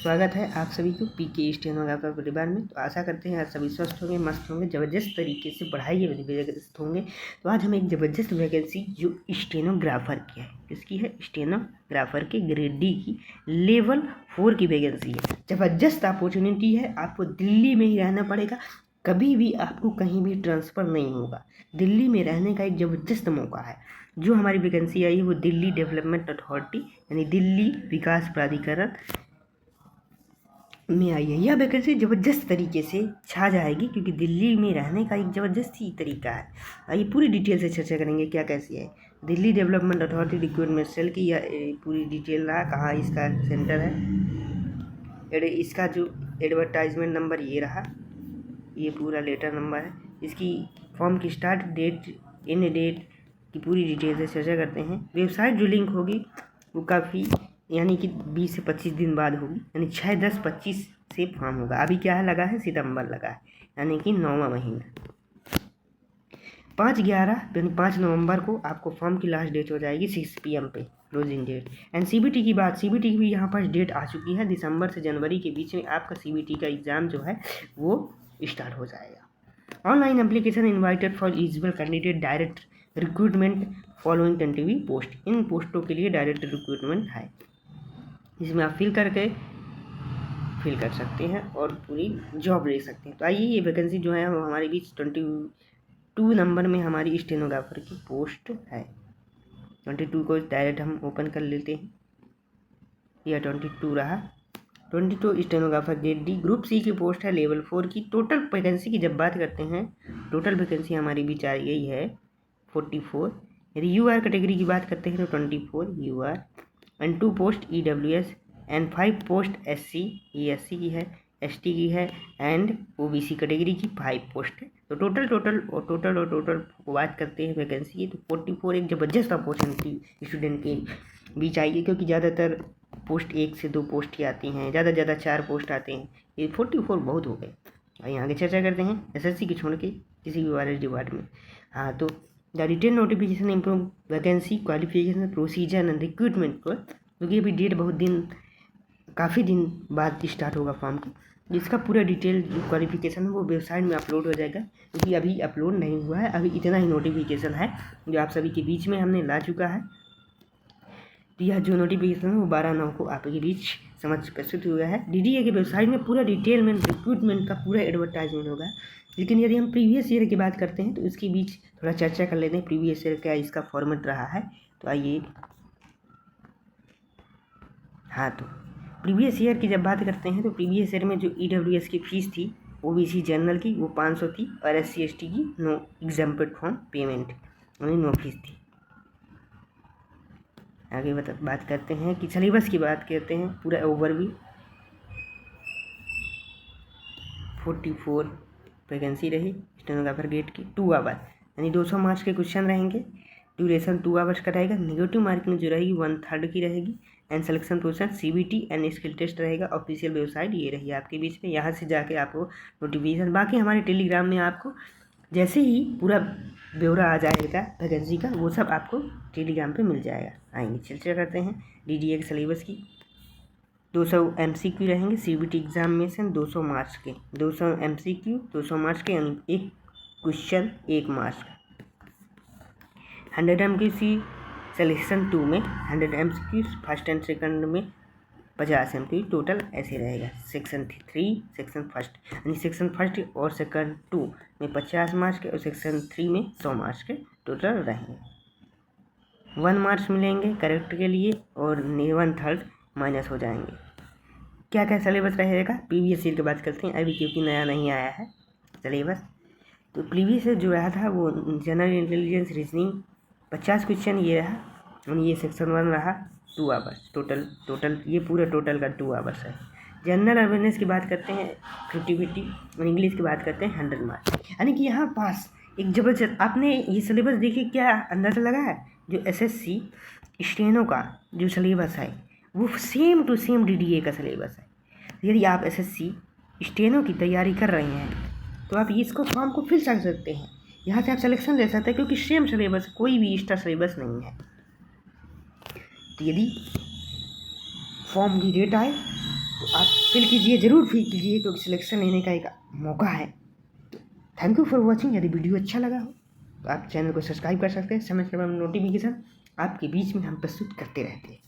स्वागत है आप सभी को पीके स्टेनोग्राफर परिवार में। तो आशा करते हैं आज सभी स्वस्थ होंगे, मस्त होंगे, ज़बरदस्त तरीके से पढ़ाई ज़बरदस्त होंगे। तो आज हम एक ज़बरदस्त वैकेंसी जो स्टेनोग्राफर की है, किसकी है? स्टेनोग्राफर के ग्रेड डी की लेवल 4 की वैकेंसी है। ज़बरदस्त अपॉर्चुनिटी है। आपको दिल्ली में ही रहना पड़ेगा, कभी भी आपको कहीं भी ट्रांसफ़र नहीं होगा। दिल्ली में रहने का एक ज़बरदस्त मौका है। जो हमारी वैकेंसी आई है वो दिल्ली डेवलपमेंट अथॉरिटी यानी दिल्ली विकास प्राधिकरण में आई है। यह वैकेंसी ज़बरदस्त तरीके से छा जाएगी क्योंकि दिल्ली में रहने का एक ज़बरदस्त ही तरीका है। आइए पूरी डिटेल से चर्चा करेंगे क्या कैसी है। Delhi development authority recruitment cell की यह पूरी डिटेल रहा, कहाँ इसका सेंटर है। इसका जो एडवर्टाइजमेंट नंबर ये रहा, ये पूरा लेटर नंबर है। इसकी फॉर्म की स्टार्ट डेट, इन डेट की पूरी डिटेल से चर्चा करते हैं। वेबसाइट जो लिंक होगी वो काफ़ी यानी कि 20 से 25 दिन बाद होगी, यानी 6, 10, 25 से फॉर्म होगा। अभी क्या है लगा है, सितंबर लगा है, यानी कि 9वां महीना। 5/11 यानी 5 नवंबर को आपको फॉर्म की लास्ट डेट हो जाएगी 6 PM पे, क्लोजिंग डेट। एंड CBT की बात, CBT की भी यहाँ पर डेट आ चुकी है। दिसंबर से जनवरी के बीच में आपका CBT का एग्ज़ाम जो है वो स्टार्ट हो जाएगा। Online application invited for eligible candidate, direct recruitment following 20 पोस्ट। इन पोस्टों के लिए डायरेक्ट रिक्रूटमेंट है, इसमें आप फिल कर सकते हैं और पूरी जॉब ले सकते हैं। तो आइए ये वैकेंसी जो है वो हमारे बीच 22 नंबर में हमारी स्टेनोग्राफर की पोस्ट है। 22 को डायरेक्ट हम ओपन कर लेते हैं। यह 22 रहा। 22 stenographer grade D group C की पोस्ट है, लेवल 4 की। टोटल वैकेंसी की जब बात करते हैं, टोटल वैकेंसी हमारी बीच आ गई है 44। यदि UR कैटेगरी की बात करते हैं तो 24 UR and 2 post EWS and 5 post SC, ये SC की है, ST की है एंड OBC कैटेगरी की 5 पोस्ट है। तो टोटल को बात करते हैं वैकेंसी की, तो 44 एक ज़बरदस्त अपॉर्चुनिटी स्टूडेंट के बीच आएगी क्योंकि ज़्यादातर पोस्ट 1 से 2 पोस्ट ही आती हैं, ज़्यादा 4 पोस्ट आते हैं। ये 44 बहुत हो गए। आइए आगे चर्चा करते हैं SSC की छोड़ के किसी भी ORS डिपार्टमेंट। हाँ, तो the written notification improve vacancy qualification procedure and recruitment को, क्योंकि अभी डेट काफ़ी दिन बाद स्टार्ट होगा फॉर्म की। जिसका पूरा डिटेल जो क्वालिफिकेशन है वो वेबसाइट में अपलोड हो जाएगा, क्योंकि अभी अपलोड नहीं हुआ है। अभी इतना ही नोटिफिकेशन है जो आप सभी के बीच में हमने ला चुका है। तो यह जो नोटिफिकेशन है वो 12/9 को आपके बीच समझ प्रस्तुत हुआ है। DDA की वेबसाइट में पूरा डिटेल में रिक्रूटमेंट का पूरा एडवर्टाइजमेंट होगा। लेकिन यदि हम प्रीवियस ईयर की बात करते हैं तो इसके बीच थोड़ा चर्चा कर लेते हैं, प्रीवियस ईयर क्या इसका फॉर्मेट रहा है। तो आइए, हाँ, तो प्रीवियस ईयर की जब बात करते हैं तो प्रीवियस ईयर में जो EWS की फ़ीस थी OBC जनरल की वो 500 थी और SC ST की नो एग्जाम्पल फॉर्म पेमेंट यानी नो फीस थी। आगे बात करते हैं कि सिलेबस की बात करते हैं, पूरा ओवरव्यू। 44 वैकेंसी रही स्टेनोग्राफर ग्रेड की, 2 आवर यानी 200 मार्क्स के क्वेश्चन रहेंगे। ड्यूरेशन 2 आवर्स का रहेगा। नेगेटिव मार्किंग जो रहेगी 1/3 की रहेगी। And selection process CBT and skill test रहेगा। ऑफिशियल वेबसाइट ये रही आपके बीच में, यहाँ से जाके आपको नोटिफिकेशन, बाकी हमारे टेलीग्राम में आपको जैसे ही पूरा ब्यौरा आ जाएगा वैकेंसी का वो सब आपको टेलीग्राम पे मिल जाएगा। आएंगे चर्चा करते हैं DDA के सिलेबस की। 200 MCQ रहेंगे CBT एग्जाम में से, 200 मार्क्स के, 200 MCQ 200 मार्क्स के, यानी एक क्वेश्चन 1 मार्क्स का। 100 MCQ सिलेक्शन 2 में, 100 MCQ फर्स्ट एंड सेकंड में, 50 MCQ टोटल ऐसे रहेगा। सेक्शन 3 सेक्शन फर्स्ट यानी सेक्शन फर्स्ट और सेकंड 2 में 50 मार्क्स के और सेक्शन 3 में 100 मार्क्स के टोटल रहेंगे। 1 मार्क्स मिलेंगे करेक्ट के लिए और 1/3 माइनस हो जाएंगे। क्या क्या सिलेबस रहेगा प्रीवियस ईयर की बात करते हैं अभी, क्योंकि नया नहीं आया है सिलेबस। तो प्रीवियस ईयर जो रहा था वो जनरल इंटेलिजेंस रीजनिंग 50 क्वेश्चन ये रहा, और ये सेक्शन 1 रहा 2 आवर्स टोटल ये पूरा टोटल का 2 आवर्स है। जनरल अवेयरनेस की बात करते हैं 50 और इंग्लिश की बात करते हैं 100 मार्क्स, यानी कि यहाँ पास एक जबरदस्त। आपने ये सिलेबस देखिए, क्या अंदाज़ा लगा है? जो SSC स्टेनो का जो सिलेबस है वो सेम टू सेम DDA का सिलेबस है। यदि आप SSC स्टेनो की तैयारी कर रहे हैं तो आप इसको फॉर्म को फिल कर सकते हैं, यहाँ से आप सिलेक्शन ले सकते हैं, क्योंकि सेम सिलेबस, कोई भी एक्स्ट्रा सिलेबस नहीं है। तो यदि फॉर्म की डेट आए तो आप फिल कीजिए, ज़रूर फिल कीजिए, क्योंकि सिलेक्शन लेने का एक मौका है। तो थैंक यू फॉर वॉचिंग। यदि वीडियो अच्छा लगा हो तो आप चैनल को सब्सक्राइब कर सकते हैं। समय समय पर नोटिफिकेशन आपके बीच में हम प्रस्तुत करते रहते हैं।